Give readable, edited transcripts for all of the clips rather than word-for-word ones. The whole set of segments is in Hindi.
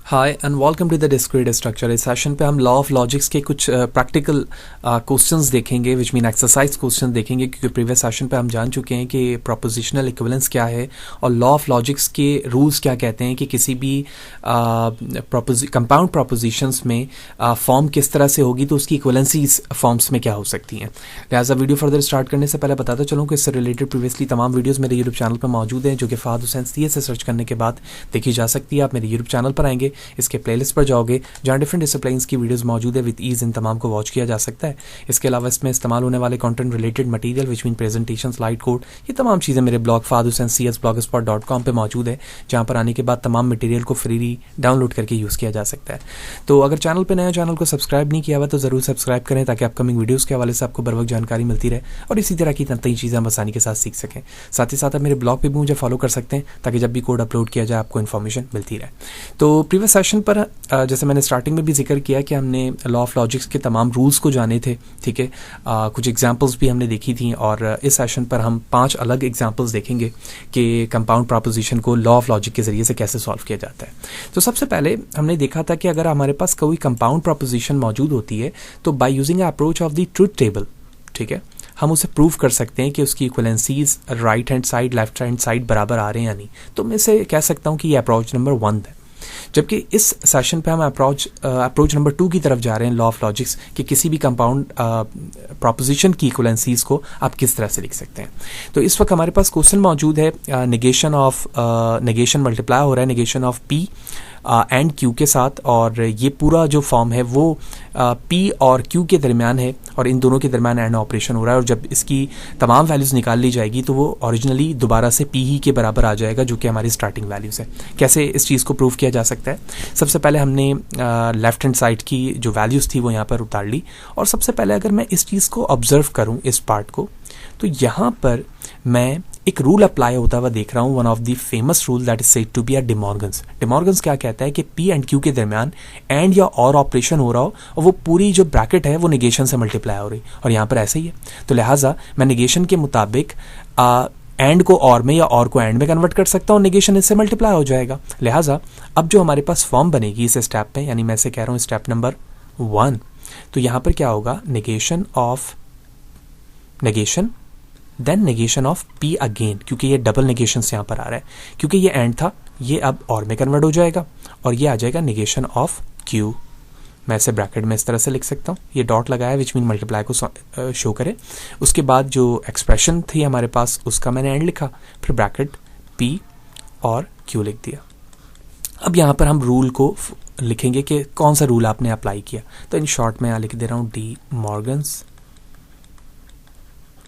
Hi and welcome to the discrete structure. इस सेशन पे हम लॉ ऑफ लॉजिक्स के कुछ प्रैक्टिकल क्वेश्चंस देखेंगे, विच मीन एक्सरसाइज क्वेश्चन देखेंगे, क्योंकि प्रीवियस सेशन पे हम जान चुके हैं कि प्रोपोजिशनल इक्विवेलेंस क्या है और लॉ ऑफ लॉजिक्स के रूल्स क्या कहते हैं कि किसी भी कंपाउंड प्रोपोजिशंस में फॉर्म किस तरह से होगी तो उसकी इक्विवेलेंसीज फॉर्म्स में क्या हो सकती हैं। लिहाजा वीडियो फर्दर स्टार्ट करने से पहले बताता चलूँ कि इससे रिलेटेड प्रीवियसली तमाम वीडियोज़ मेरे यूट्यूब चैनल पर मौजूद हैं, जो कि फहद हुसैन सीए से सर्च करने के बाद देखी जा सकती है। आप मेरे यूट्यूब चैनल पर आएंगे, इसके प्लेलिस्ट पर जाओगे जहाँ डिफरेंट डिसिप्लिन्स की वीडियोस मौजूद है, विद ईज इन तमाम को वॉच किया जा सकता है। इसके अलावा इसमें इस्तेमाल होने वाले content related material which mean presentation, slide code, ये तमाम चीज़ें मेरे ब्लॉग fahadhusaincs.blogspot.com पे मौजूद है, जहाँ पर आने के बाद तमाम मटेरियल को फ्री डाउनलोड करके यूज़ किया जा सकता है। तो अगर चैनल पर नया चैनल को सब्सक्राइब नहीं किया हुआ तो ज़रूर सब्सक्राइब करें, ताकि अपकमिंग वीडियोज़ के हवाले से आपको बर वक्त जानकारी मिलती रहे और इसी तरह की नई चीज़ें हम आसानी के साथ सीख सकें। साथ ही साथ आप मेरे ब्लॉग पर भी मुझे फॉलो कर सकते हैं, ताकि जब भी कोड अपलोड किया जाए आपको इन्फॉर्मेशन मिलती रहे। तो प्रीवियस सेशन पर जैसे मैंने स्टार्टिंग में भी जिक्र किया कि हमने लॉ ऑफ लॉजिक्स के तमाम रूल्स को जाने थे, ठीक है। कुछ एग्जांपल्स भी हमने देखी थी और इस सेशन पर हम 5 अलग एग्जांपल्स देखेंगे कि कंपाउंड प्रोपोजिशन को लॉ ऑफ लॉजिक के जरिए से कैसे सॉल्व किया जाता है। तो सबसे पहले हमने देखा था कि अगर हमारे पास कोई कंपाउंड प्रोपोजिशन मौजूद होती है तो by using approach of the truth table, ठीक है, हम उसे प्रूव कर सकते हैं कि उसकी equivalencies right hand side left hand side बराबर आ रहे हैं या नहीं। तो मैं इसे कह सकता हूँ कि ये अप्रोच नंबर 1 है। जबकि इस सेशन पे हम अप्रोच नंबर 2 की तरफ जा रहे हैं, लॉ ऑफ लॉजिक्स, कि किसी भी कंपाउंड प्रोपोजिशन की इक्विवेलेंसीज को आप किस तरह से लिख सकते हैं। तो इस वक्त हमारे पास क्वेश्चन मौजूद है, नेगेशन मल्टीप्लाई हो रहा है negation of P and Q के साथ, और ये पूरा जो फॉर्म है वो पी और क्यू के दरमियान है और इन दोनों के दरमियान एंड ऑपरेशन हो रहा है। और जब इसकी तमाम वैल्यूज़ निकाल ली जाएगी तो वो ओरिजिनली दोबारा से पी ही के बराबर आ जाएगा, जो कि हमारी स्टार्टिंग वैल्यूज़ है। कैसे इस चीज़ को प्रूव किया जा सकता है? सबसे पहले हमने लेफ्ट हैंड साइड की जो वैल्यूज़ थी वो यहाँ पर उतार ली, और सबसे पहले अगर मैं इस चीज़ को ऑब्जर्व करूँ, इस पार्ट को, तो यहाँ पर मैं एक रूल अप्लाई होता हुआ देख रहा हूँ, one of the famous rule that is said to be a De Morgan's. De Morgan's क्या कहता है कि पी एंड क्यू के दरमियान एंड या और ऑपरेशन हो रहा हो और वो पूरी जो ब्रैकेट है वो नेगेशन से मल्टीप्लाई हो रही, और यहाँ पर ऐसे ही है। तो लिहाजा मैं नेगेशन के मुताबिक एंड को और में या और को एंड में कन्वर्ट कर सकता हूँ, नेगेशन इससे मल्टीप्लाई हो जाएगा। लिहाजा अब जो हमारे पास फॉर्म बनेगी इस स्टेप में, यानी मैं इसे कह रहा हूँ स्टेप नंबर 1, तो यहाँ पर क्या होगा, negation of negation then negation of P again, क्योंकि ये डबल नेगेशन से यहाँ पर आ रहा है, क्योंकि ये एंड था, ये अब और में कन्वर्ट हो जाएगा और ये आ जाएगा नेगेशन ऑफ क्यू। मैं इसे ब्रैकेट में इस तरह से लिख सकता हूँ, ये डॉट लगाया विच मीन मल्टीप्लाई को शो करे। उसके बाद जो एक्सप्रेशन थी हमारे पास उसका मैंने एंड लिखा, फिर ब्रैकेट पी और क्यू लिख दिया। अब यहाँ पर हम रूल को लिखेंगे कि कौन सा रूल आपने अप्लाई किया। तो इन शॉर्ट में यहाँ लिख दे रहा हूँ डी मॉर्गन्स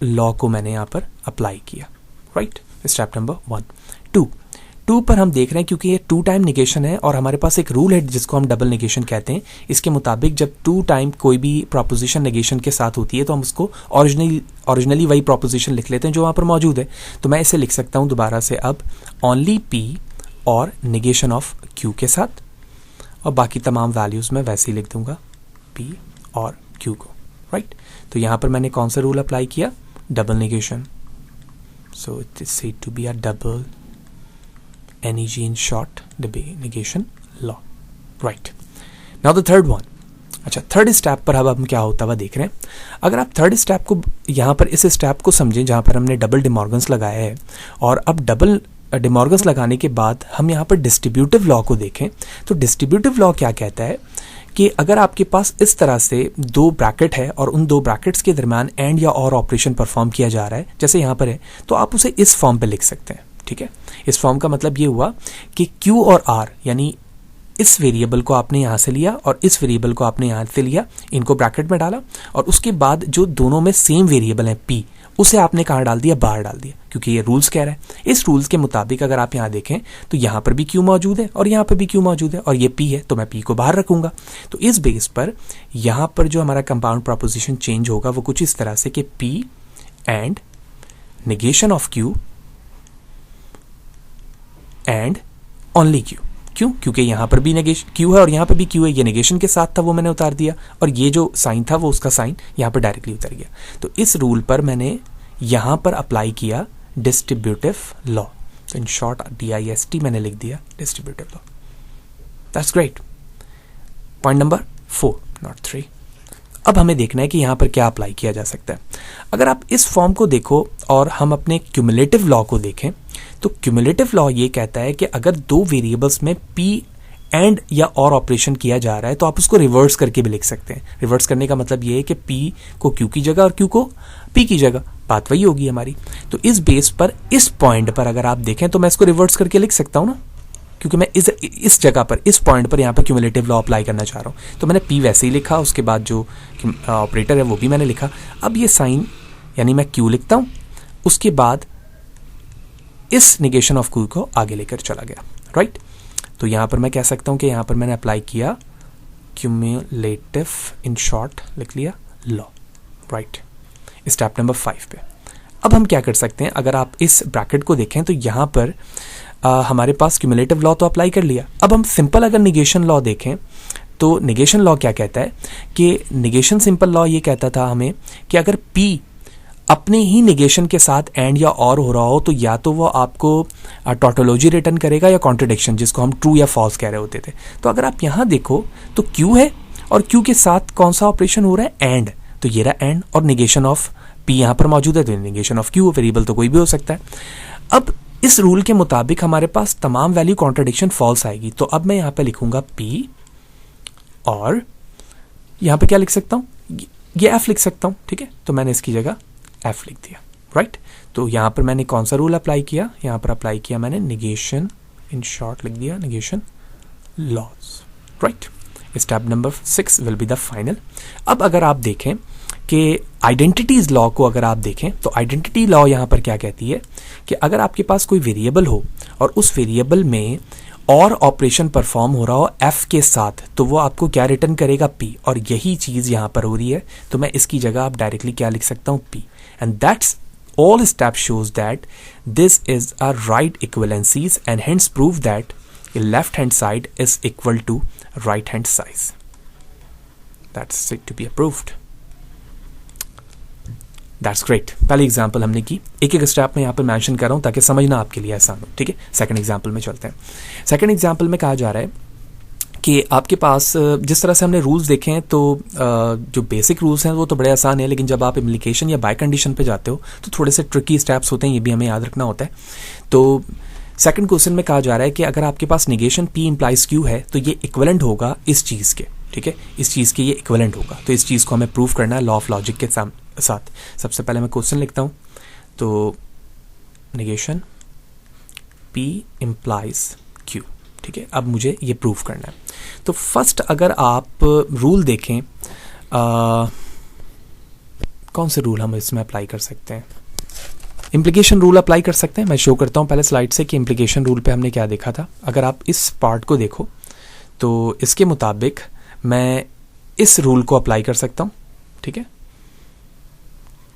लॉ को मैंने यहाँ पर अप्लाई किया, राइट। Step number 1। 2 पर हम देख रहे हैं, क्योंकि ये 2 टाइम नेगेशन है और हमारे पास एक रूल है जिसको हम डबल नेगेशन कहते हैं। इसके मुताबिक जब 2 टाइम कोई भी प्रोपोजिशन नेगेशन के साथ होती है तो हम उसको ओरिजिनली वही प्रोपोजिशन लिख लेते हैं जो वहाँ पर मौजूद है। तो मैं इसे लिख सकता हूँ दोबारा से अब ओनली पी और नेगेशन ऑफ क्यू के साथ, और बाकी तमाम वैल्यूज़ में वैसे ही लिख दूंगा पी और क्यू को, राइट। तो यहाँ पर मैंने कौन सा रूल अप्लाई किया, double negation. So it is said to be a double NEG in short, negation law, right. Now the third one. अच्छा, थर्ड स्टेप पर अब हम क्या होता हुआ देख रहे हैं। अगर आप थर्ड स्टेप को यहाँ पर इस स्टेप को समझें जहाँ पर हमने डबल डिमॉर्गन्स लगाया है, और अब डबल डिमॉर्गन्स लगाने के बाद हम यहाँ पर डिस्ट्रीब्यूटिव लॉ को देखें, तो डिस्ट्रीब्यूटिव लॉ क्या कहता है कि अगर आपके पास इस तरह से 2 ब्रैकेट है और उन 2 ब्रैकेट्स के दरमियान एंड या और ऑपरेशन परफॉर्म किया जा रहा है, जैसे यहाँ पर है, तो आप उसे इस फॉर्म पे लिख सकते हैं, ठीक है। इस फॉर्म का मतलब ये हुआ कि Q और R, यानी इस वेरिएबल को आपने यहाँ से लिया और इस वेरिएबल को आपने यहाँ से लिया, इनको ब्रैकेट में डाला, और उसके बाद जो दोनों में सेम वेरिएबल है P, उसे आपने कहाँ डाल दिया, बाहर डाल दिया, क्योंकि ये रूल्स कह रहा है। इस रूल्स के मुताबिक अगर आप यहाँ देखें तो यहाँ पर भी Q मौजूद है और यहाँ पर भी Q मौजूद है और ये P है, तो मैं P को बाहर रखूंगा। तो इस बेस पर यहाँ पर जो हमारा कंपाउंड प्रोपोजिशन चेंज होगा वो कुछ इस तरह से कि P and negation of Q and only Q। क्यों? क्योंकि यहाँ पर भी नेगेशन Q है और यहाँ पर भी Q है, ये नेगेशन के साथ था वो मैंने उतार दिया, और ये जो साइन था वो उसका साइन यहाँ पर डायरेक्टली उतर गया। तो इस रूल पर मैंने यहाँ पर अप्लाई किया डिस्ट्रीब्यूटिव लॉ। तो इन शॉर्ट DIST मैंने लिख दिया distributive law. That's great. Point number 4, not 3। अब हमें देखना है कि यहां पर क्या अप्लाई किया जा सकता है। अगर आप इस फॉर्म को देखो और हम अपने क्यूमुलेटिव लॉ को देखें, तो क्यूमुलेटिव लॉ ये कहता है कि अगर दो वेरिएबल्स में पी एंड या और ऑपरेशन किया जा रहा है तो आप उसको रिवर्स करके भी लिख सकते हैं। रिवर्स करने का मतलब ये है कि पी को क्यू की जगह और क्यू को पी की जगह, बात वही होगी हमारी। तो इस बेस पर, इस पॉइंट पर अगर आप देखें तो मैं इसको रिवर्स करके लिख सकता हूं ना, क्योंकि मैं इस जगह पर, इस पॉइंट पर यहां पर क्यूमुलेटिव लॉ अप्लाई करना चाह रहा हूं। तो मैंने पी वैसे ही लिखा, उसके बाद जो ऑपरेटर है वो भी मैंने लिखा। अब ये साइन यानी मैं क्यू लिखता हूं, उसके बाद इस निगेशन ऑफ क्यू को आगे लेकर चला गया, राइट। तो यहां पर मैं कह सकता हूं कि यहां पर मैंने अप्लाई किया क्यूमुलेटिव, इन शॉर्ट लिख लिया, लॉ, राइट, स्टेप नंबर 5 पे। अब हम क्या कर सकते हैं, अगर आप इस ब्रैकेट को देखें तो यहां पर हमारे पास क्यूमुलेटिव लॉ तो अप्लाई कर लिया। अब हम सिंपल अगर निगेशन लॉ देखें तो निगेशन लॉ क्या कहता है कि निगेशन सिंपल लॉ ये कहता था हमें कि अगर पी अपने ही निगेशन के साथ एंड या और हो रहा हो तो या तो वो आपको टॉटोलॉजी रिटर्न करेगा या कॉन्ट्रडिक्शन, जिसको हम ट्रू या फॉल्स कह रहे होते थे। तो अगर आप यहां देखो तो क्यू है और क्यू के साथ कौन सा ऑपरेशन हो रहा है, एंड। तो ये रहा एंड और निगेशन ऑफ पी यहां पर मौजूद है, तो निगेशन ऑफ क्यू, वेरिएबल तो कोई भी हो सकता है। अब इस रूल के मुताबिक हमारे पास तमाम वैल्यू कॉन्ट्रडिक्शन फॉल्स आएगी। तो अब मैं यहां पे लिखूंगा पी और यहां पे क्या लिख सकता हूं, ये एफ लिख सकता हूं, ठीक है। तो मैंने इसकी जगह एफ लिख दिया, राइट। तो यहां पर मैंने कौन सा रूल अप्लाई किया, यहां पर अप्लाई किया मैंने निगेशन, इन शॉर्ट लिख दिया negation laws, right. Step number 6 will be the final. अब अगर आप देखें कि आइडेंटिटीज लॉ को अगर आप देखें तो आइडेंटिटी लॉ यहां पर क्या कहती है कि अगर आपके पास कोई वेरिएबल हो और उस वेरिएबल में और ऑपरेशन परफॉर्म हो रहा हो एफ के साथ, तो वो आपको क्या रिटर्न करेगा, पी। और यही चीज यहां पर हो रही है, तो मैं इसकी जगह आप डायरेक्टली क्या लिख सकता हूं, P. And that's all step shows that this is a right equivalencies and hence prove that the left hand side is equal to right hand size. That's it to be approved. That's great. पहली एग्जाम्पल हमने की, एक एक स्टेप में यहाँ पर मेंशन कर रहा हूँ ताकि समझना आपके लिए आसान हो, ठीक है। सेकंड एग्जाम्पल में चलते हैं। सेकंड एग्जाम्पल में कहा जा रहा है कि आपके पास जिस तरह से हमने रूल्स देखे हैं तो जो बेसिक रूल्स हैं वो तो बड़े आसान है, लेकिन जब आप इम्प्लीकेशन या बाय कंडीशन पे जाते हो तो थोड़े से ट्रिकी स्टेप्स होते हैं, ये भी हमें याद रखना होता है। तो सेकंड क्वेश्चन में कहा जा रहा है कि अगर आपके पास निगेशन पी इंप्लाइज क्यू है तो ये इक्विवेलेंट होगा इस चीज़ के, ठीक है, इस चीज़ के ये इक्विवेलेंट होगा। तो इस चीज़ को हमें प्रूव करना है लॉ ऑफ लॉजिक के साथ। सबसे पहले मैं क्वेश्चन लिखता हूँ, तो निगेशन पी इंप्लाइज क्यू, ठीक है। अब मुझे ये प्रूव करना है। तो फर्स्ट अगर आप रूल देखें, कौन से रूल हम इसमें अप्लाई कर सकते हैं, इम्प्लीकेशन रूल अप्लाई कर सकते हैं। मैं शो करता हूं पहले स्लाइड से कि इम्प्लीकेशन रूल पे हमने क्या देखा था। अगर आप इस पार्ट को देखो तो इसके मुताबिक मैं इस रूल को अप्लाई कर सकता हूं, ठीक है।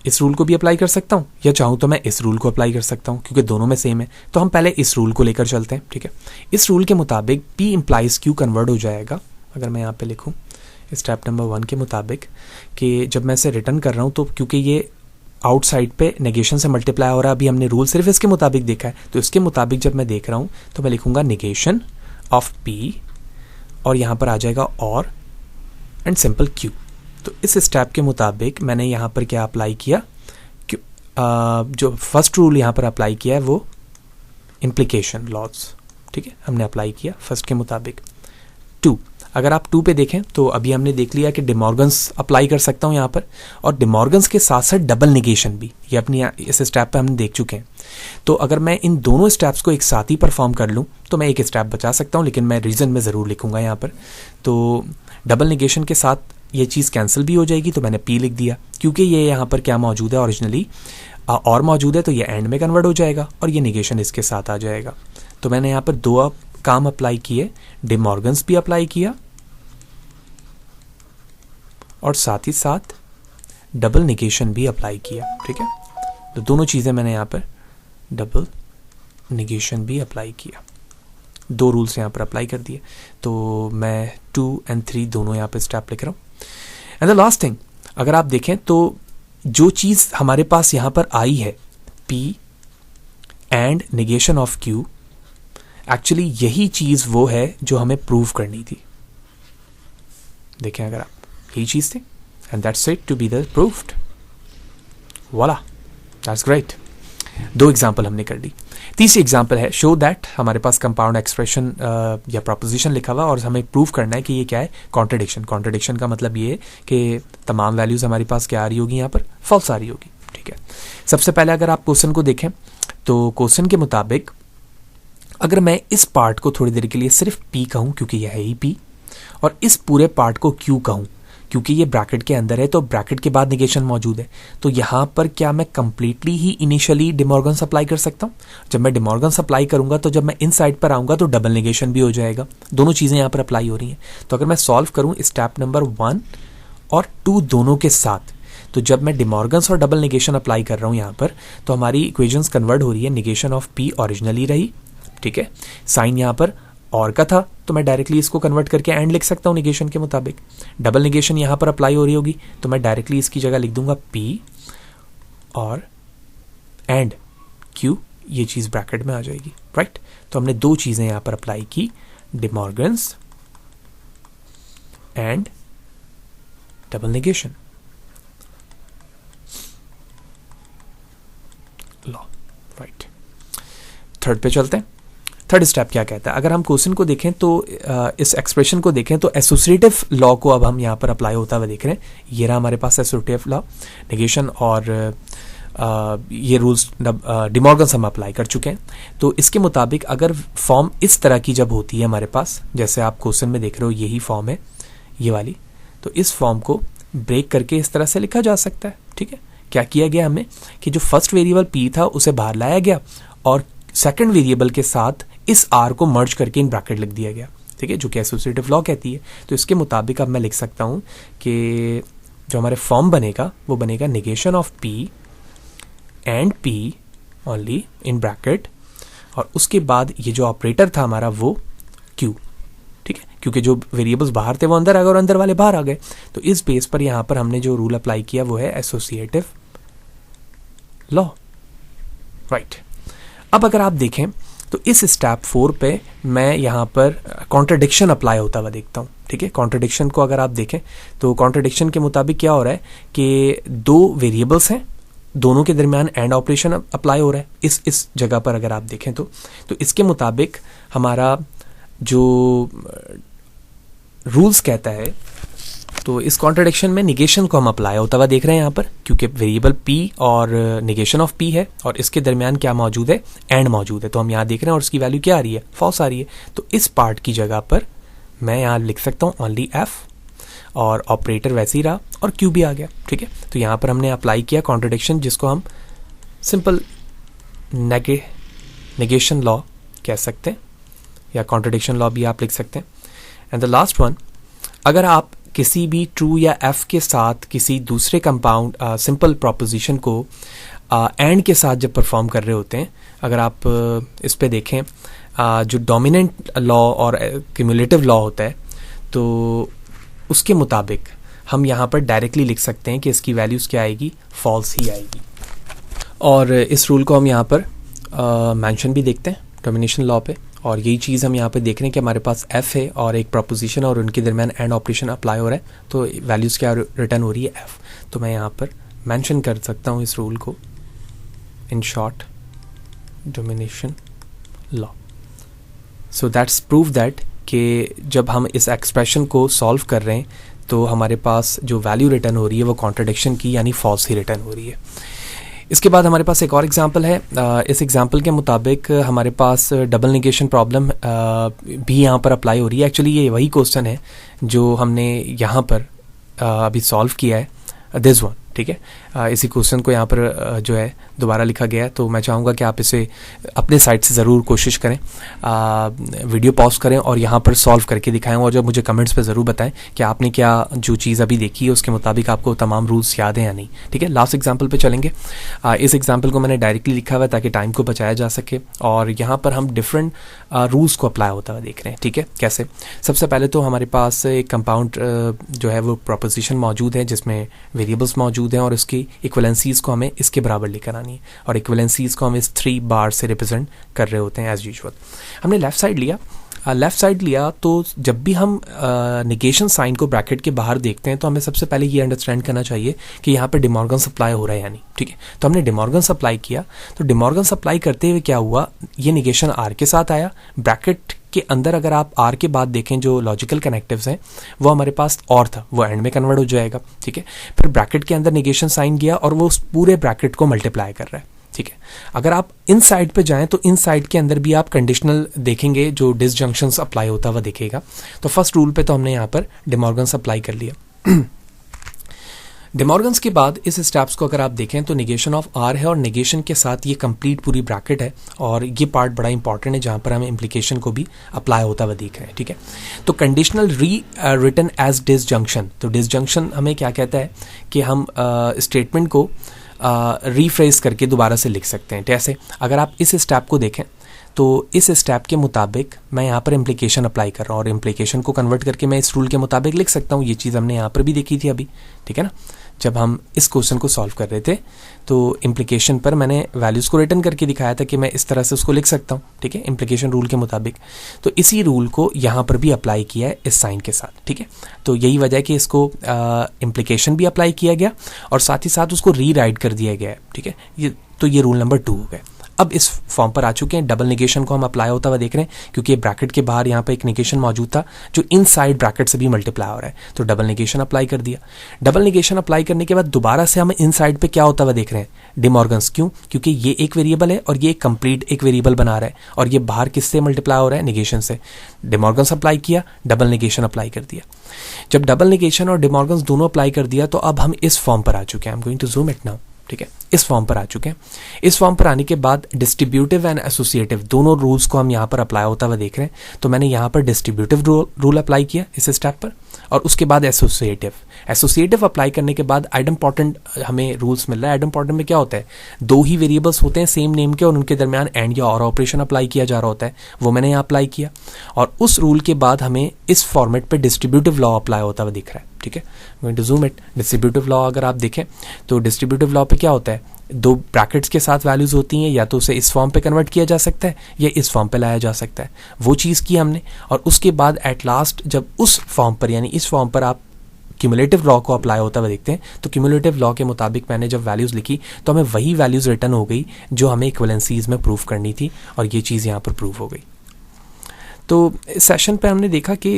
इस रूल को भी अप्लाई कर सकता हूं या चाहूं तो मैं इस रूल को अप्लाई कर सकता हूं, क्योंकि दोनों में सेम है। तो हम पहले इस रूल को लेकर चलते हैं, ठीक है। इस रूल के मुताबिक P इंप्लाइज Q कन्वर्ट हो जाएगा। अगर मैं यहाँ पे लिखूं स्टेप नंबर 1 के मुताबिक कि जब मैं इसे रिटर्न कर रहा हूं तो क्योंकि ये आउटसाइड पे नेगेशन से मल्टीप्लाई हो रहा है, अभी हमने रूल सिर्फ इसके मुताबिक देखा है, तो इसके मुताबिक जब मैं देख रहा हूं तो मैं लिखूंगा निगेशन ऑफ P और यहाँ पर आ जाएगा और एंड सिंपल Q। तो इस स्टेप के मुताबिक मैंने यहाँ पर क्या अप्लाई किया, जो फर्स्ट रूल यहाँ पर अप्लाई किया है वो इम्प्लीकेशन लॉज, ठीक है, हमने अप्लाई किया फर्स्ट के मुताबिक। 2 अगर आप 2 पे देखें तो अभी हमने देख लिया कि डिमॉर्गन्स अप्लाई कर सकता हूँ यहाँ पर, और डिमॉर्गन्स के साथ साथ डबल निगेशन भी, ये अपनी इस स्टेप पे हमने देख चुके हैं। तो अगर मैं इन दोनों स्टेप्स को एक साथ ही परफॉर्म कर लूँ तो मैं एक स्टेप बचा सकता हूँ, लेकिन मैं रीजन में ज़रूर लिखूंगा यहाँ पर। तो डबल निगेशन के साथ ये चीज़ कैंसिल भी हो जाएगी, तो मैंने P लिख दिया, क्योंकि ये यहाँ पर क्या मौजूद है ओरिजिनली और मौजूद है, तो ये एंड में कन्वर्ट हो जाएगा और ये निगेशन इसके साथ आ जाएगा। तो मैंने यहाँ पर 2 काम अप्लाई किए, डिमॉर्गन्स भी अप्लाई किया और साथ ही साथ डबल निगेशन भी अप्लाई किया, ठीक है। तो दोनों चीज़ें मैंने यहाँ पर डबल निगेशन भी अप्लाई किया, 2 रूल्स यहाँ पर अप्लाई कर दिए। तो मैं 2 और 3 दोनों यहाँ पर स्टेप लिख रहा हूँ। एंड द लास्ट थिंग, अगर आप देखें तो जो चीज़ हमारे पास यहाँ पर आई है P and negation of Q actually यही चीज़ वो है जो हमें प्रूव करनी थी। देखें अगर आप, यही चीज़ थी, and that's it to be the proved. वाला, दैट्स ग्रेट। 2 एग्जाम्पल हमने कर ली। तीसरी एग्जाम्पल है शो दैट, हमारे पास कंपाउंड एक्सप्रेशन या प्रोपोजिशन लिखा हुआ और हमें प्रूव करना है कि ये क्या है, कॉन्ट्रडिक्शन। कॉन्ट्रडिक्शन का मतलब ये है कि तमाम वैल्यूज़ हमारे पास क्या आ रही होगी, यहाँ पर फॉल्स आ रही होगी। ठीक है, सबसे पहले अगर आप क्वेश्चन को देखें तो क्वेश्चन के मुताबिक अगर मैं इस पार्ट को थोड़ी देर के लिए सिर्फ P कहूँ क्योंकि यह है ही P, और इस पूरे पार्ट को Q कहूँ क्योंकि ये ब्रैकेट के अंदर है, तो ब्रैकेट के बाद निगेशन मौजूद है, तो यहाँ पर क्या मैं कंप्लीटली ही इनिशियली डिमॉर्गन अप्लाई कर सकता हूँ? जब मैं डिमॉर्गन अप्लाई करूंगा तो जब मैं इन साइड पर आऊँगा तो डबल निगेशन भी हो जाएगा। दोनों चीज़ें यहाँ पर अप्लाई हो रही हैं। तो अगर मैं सॉल्व करूँ स्टेप नंबर 1 और 2 दोनों के साथ, तो जब मैं डिमॉर्गन्स और डबल निगेशन अप्लाई कर रहा हूँ यहाँ पर, तो हमारी इक्वेशंस कन्वर्ट हो रही है। निगेशन ऑफ P ओरिजिनली रही, ठीक है, साइन यहाँ पर और का था तो मैं डायरेक्टली इसको कन्वर्ट करके एंड लिख सकता हूँ निगेशन के मुताबिक। डबल निगेशन यहाँ पर अप्लाई हो रही होगी तो मैं डायरेक्टली इसकी जगह लिख दूंगा P और एंड Q, ये चीज़ ब्रैकेट में आ जाएगी, राइट। तो हमने 2 चीज़ें यहाँ पर अप्लाई की, De Morgan's and double negation law, right. Third पे चलते हैं। थर्ड स्टेप क्या कहता है? अगर हम क्वेश्चन को देखें तो इस एक्सप्रेशन को देखें तो एसोसिएटिव लॉ को अब हम यहाँ पर अप्लाई होता हुआ देख रहे हैं। ये रहा हमारे पास एसोसिएटिव लॉ, निगेशन और ये रूल्स डिमॉर्गन्स हम अप्लाई कर चुके हैं। तो इसके मुताबिक अगर फॉर्म इस तरह की जब होती है हमारे पास, जैसे आप क्वेश्चन में देख रहे हो यही फॉर्म है ये वाली, तो इस फॉर्म को ब्रेक करके इस तरह से लिखा जा सकता है। ठीक है, क्या किया गया हमने कि जो फर्स्ट वेरिएबल P था उसे बाहर लाया गया और सेकंड वेरिएबल के साथ इस R को मर्ज करके इन ब्रैकेट लिख दिया गया। ठीक है, जो कि एसोसिएटिव लॉ कहती है। तो इसके मुताबिक अब मैं लिख सकता हूं कि जो हमारे फॉर्म बनेगा वो बनेगा negation of P and P only in bracket, और उसके बाद ये जो ऑपरेटर था हमारा वो Q। ठीक है, क्योंकि जो वेरिएबल्स बाहर थे वो अंदर आ गए और अंदर वाले बाहर आ गए, तो इस बेस पर यहां पर हमने जो रूल अप्लाई किया वो है एसोसिएटिव लॉ, राइट। अब अगर आप देखें तो इस स्टेप 4 पे मैं यहाँ पर कॉन्ट्रडिक्शन अप्लाई होता हुआ देखता हूँ। ठीक है, कॉन्ट्रडिक्शन को अगर आप देखें तो कॉन्ट्रडिक्शन के मुताबिक क्या हो रहा है कि 2 वेरिएबल्स हैं, दोनों के दरमियान एंड ऑपरेशन अप्लाई हो रहा है इस जगह पर अगर आप देखें तो इसके मुताबिक हमारा जो रूल्स कहता है, तो इस कॉन्ट्रडिक्शन में निगेशन को हम अप्लाई होता हुआ देख रहे हैं यहाँ पर, क्योंकि वेरिएबल P और निगेशन ऑफ P है और इसके दरमियान क्या मौजूद है, एंड मौजूद है। तो हम यहाँ देख रहे हैं और उसकी वैल्यू क्या आ रही है, फॉल्स आ रही है। तो इस पार्ट की जगह पर मैं यहाँ लिख सकता हूँ ओनली F, और ऑपरेटर वैसे ही रहा और Q भी आ गया। ठीक है, तो यहाँ पर हमने अप्लाई किया कॉन्ट्रडिक्शन, जिसको हम सिंपल निगेशन लॉ कह सकते हैं या कॉन्ट्रडिक्शन लॉ भी आप लिख सकते हैं। एंड द लास्ट वन, अगर आप किसी भी ट्रू या एफ के साथ किसी दूसरे कंपाउंड सिंपल प्रोपोजिशन को एंड के साथ जब परफॉर्म कर रहे होते हैं, अगर आप इस पे देखें जो डोमिनेंट लॉ और क्यूमुलेटिव लॉ होता है, तो उसके मुताबिक हम यहाँ पर डायरेक्टली लिख सकते हैं कि इसकी वैल्यूज़ क्या आएगी, फॉल्स ही आएगी। और इस रूल को हम यहाँ पर मेंशन भी देखते हैं डोमिनेशन लॉ पे, और यही चीज़ हम यहाँ पे देख रहे हैं कि हमारे पास F है और एक प्रोपोजिशन और उनके दरमियान एंड ऑपरेशन अप्लाई हो रहा है, तो वैल्यूज़ क्या रिटर्न हो रही है, F। तो मैं यहाँ पर मेंशन कर सकता हूँ इस रूल को, in short domination law. So that's prove that कि जब हम इस एक्सप्रेशन को सॉल्व कर रहे हैं तो हमारे पास जो वैल्यू रिटर्न हो रही है वो कॉन्ट्रडिक्शन की यानी फॉल्स ही रिटर्न हो रही है। इसके बाद हमारे पास एक और एग्जांपल है। इस एग्जांपल के मुताबिक हमारे पास डबल निगेशन प्रॉब्लम भी यहाँ पर अप्लाई हो रही है। एक्चुअली ये वही क्वेश्चन है जो हमने यहाँ पर अभी सॉल्व किया है, दिस वन। ठीक है, इसी क्वेश्चन को यहाँ पर जो है दोबारा लिखा गया है, तो मैं चाहूँगा कि आप इसे अपने साइड से ज़रूर कोशिश करें, वीडियो पॉज करें और यहाँ पर सॉल्व करके दिखाएं, और जब मुझे कमेंट्स पे ज़रूर बताएं कि आपने क्या जो चीज़ अभी देखी है उसके मुताबिक आपको तमाम रूल्स याद हैं या नहीं। ठीक है, लास्ट एग्जाम्पल पे चलेंगे। इस एग्जाम्पल को मैंने डायरेक्टली लिखा हुआ है ताकि टाइम को बचाया जा सके, और यहाँ पर हम डिफरेंट रूल्स को अप्लाई होता हुआ देख रहे हैं। ठीक है, कैसे? सबसे पहले तो हमारे पास एक कंपाउंड जो है वो प्रोपोजिशन मौजूद है जिसमें वेरिएबल्स मौजूद हैं और उसकी इक्वलेंसीज को हमें इसके बराबर लेकर आनी है और इक्वलेंसीज को हम इस 3 बार से रिप्रेजेंट कर रहे होते हैं एज यूजुअल। हमने लेफ्ट साइड लिया तो जब भी हम नेगेशन साइन को ब्रैकेट के बाहर देखते हैं तो हमें सबसे पहले ये अंडरस्टैंड करना चाहिए कि यहाँ पे डिमॉर्गन्स अप्लाई हो रहा है या नहीं। ठीक है, तो हमने डिमॉर्गन्स अप्लाई किया, तो डिमॉर्गन्स अप्लाई करते हुए क्या हुआ, ये नेगेशन आर के साथ आया। ब्रैकेट के अंदर अगर आप आर के बाद देखें जो लॉजिकल कनेक्टिव्स हैं वो हमारे पास और था, वो एंड में कन्वर्ट हो जाएगा। ठीक है, फिर ब्रैकेट के अंदर नेगेशन साइन गया और वो उस पूरे ब्रैकेट को मल्टीप्लाई कर रहा है। ठीक है, अगर आप इन साइड पे जाएं तो इन साइड के अंदर भी आप कंडीशनल देखेंगे जो डिसजंक्शंस अप्लाई होता हुआ दिखेगा। तो फर्स्ट रूल पे तो हमने यहाँ पर डिमॉर्गन्स अप्लाई कर लिया। डिमॉर्गन्स के बाद इस स्टेप्स को अगर आप देखें तो नेगेशन ऑफ आर है और नेगेशन के साथ ये कंप्लीट पूरी ब्रैकेट है और ये पार्ट बड़ा इंपॉर्टेंट है जहाँ पर हमें इम्प्लीकेशन को भी अप्लाई होता हुआ दिख रहा है। ठीक है, तो कंडीशनल रिटन एज डिसजंक्शन, तो डिसजंक्शन हमें क्या कहता है कि हम स्टेटमेंट को रीफ्रेज करके दोबारा से लिख सकते हैं। जैसे अगर आप इस स्टेप को देखें तो इस स्टेप के मुताबिक मैं यहाँ पर इम्प्लीकेशन अप्लाई कर रहा हूँ और इम्प्लीकेशन को कन्वर्ट करके मैं इस रूल के मुताबिक लिख सकता हूँ। ये चीज़ हमने यहाँ पर भी देखी थी अभी। ठीक है ना, जब हम इस क्वेश्चन को सॉल्व कर रहे थे तो इम्प्लीकेशन पर मैंने वैल्यूज़ को रिटर्न करके दिखाया था कि मैं इस तरह से उसको लिख सकता हूँ। ठीक है, इम्प्लीकेशन रूल के मुताबिक। तो इसी रूल को यहाँ पर भी अप्लाई किया है इस साइन के साथ। ठीक है, तो यही वजह है कि इसको इम्प्लीकेशन भी अप्लाई किया गया और साथ ही साथ उसको रीराइट कर दिया गया है। ठीक है, ये रूल नंबर 2 हो गया। अब इस फॉर्म पर आ चुके हैं। डबल नेगेशन को हम अप्लाई होता हुआ देख रहे हैं क्योंकि ब्रैकेट के बाहर यहाँ पे एक नेगेशन मौजूद था जो इनसाइड ब्रैकेट से भी मल्टीप्लाई हो रहा है, तो डबल नेगेशन अप्लाई कर दिया। डबल नेगेशन अप्लाई करने के बाद दोबारा से हम इनसाइड पे क्या होता हुआ देख रहे हैं, डिमॉर्गन्स। क्यों? क्योंकि ये एक वेरिएबल है और ये कंप्लीट एक वेरिएबल बना रहा है और ये बाहर किससे मल्टीप्लाई हो रहा है, नेगेशन से। डिमॉर्गन्स अप्लाई किया, डबल नेगेशन अप्लाई कर दिया। जब डबल नेगेशन और डिमॉर्गन्स दोनों अप्लाई कर दिया तो अब हम इस फॉर्म पर आ चुके हैं। I am going to zoom it now. ठीक है, इस फॉर्म पर आ चुके हैं। इस फॉर्म पर आने के बाद डिस्ट्रीब्यूटिव एंड एसोसिएटिव दोनों रूल्स को हम यहाँ पर अप्लाई होता हुआ देख रहे हैं। तो मैंने यहाँ पर डिस्ट्रीब्यूटिव रूल अप्लाई किया इस स्टेप पर और उसके बाद एसोसिएटिव अप्लाई करने के बाद आइडम्पोर्टेंट हमें रूल्स मिल रहा है। आइडम्पोर्टेंट में क्या होता है, 2 ही वेरिएबल्स होते हैं सेम नेम के और उनके दरमियान एंड या और ऑपरेशन अप्लाई किया जा रहा होता है, वो मैंने यहाँ अप्लाई किया और उस रूल के बाद हमें इस फॉर्मेट पे डिस्ट्रीब्यूटिव लॉ अप्लाई होता हुआ दिख रहा है। ठीक है, going to zoom it. Distributive law अगर आप देखें तो डिस्ट्रीब्यूटिव लॉ पे क्या होता है, 2 ब्रैकेट्स के साथ वैल्यूज होती हैं, या तो उसे इस फॉर्म पे कन्वर्ट किया जा सकता है या इस फॉर्म पे लाया जा सकता है। वो चीज़ की हमने और उसके बाद एट लास्ट जब उस फॉर्म पर यानी इस फॉर्म पर आप क्यूमुलेटिव लॉ को अप्लाई होता हुआ देखते हैं तो क्यूमुलेटिव लॉ के मुताबिक मैंने जब वैल्यूज़ लिखी तो हमें वही वैल्यूज़ रिटर्न हो गई जो हमें इक्विवेलेंसीज में प्रूफ करनी थी और ये चीज़ यहाँ पर प्रूफ हो गई। तो इस सेशन पे हमने देखा कि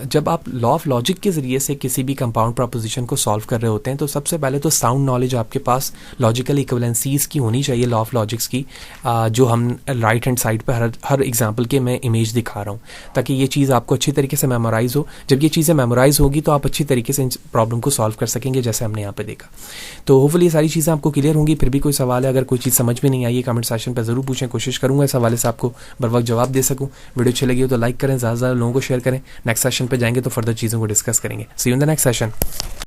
जब आप लॉ ऑफ लॉजिक के ज़रिए से किसी भी कंपाउंड प्रोपोजिशन को सॉल्व कर रहे होते हैं तो सबसे पहले तो साउंड नॉलेज आपके पास लॉजिकल इक्विवेलेंसीज की होनी चाहिए, लॉ ऑफ लॉजिक्स की, जो हम राइट हैंड साइड पर हर एग्जांपल के मैं इमेज दिखा रहा हूँ ताकि ये चीज़ आपको अच्छी तरीके से मेमोराइज हो। जब ये चीज़ें मेमोराइज होगी तो आप अच्छी तरीके से इन प्रॉब्लम को सॉल्व कर सकेंगे जैसे हमने यहाँ पर देखा। तो होपफुली ये सारी चीज़ें आपको क्लियर होंगी। फिर भी कोई सवाल है, अगर कोई चीज़ समझ में नहीं आई है कमेंट सेक्शन पर ज़रूर पूछें, कोशिश करूँगा इस हवाले से आपको बर वक्त जवाब दे सकूँ। वीडियो अच्छी लगी हो तो लाइक करें, ज़्यादा लोगों को शेयर करें। नेक्स्ट सेशन पे जाएंगे तो फर्दर चीज़ों को डिस्कस करेंगे। See you in the next session.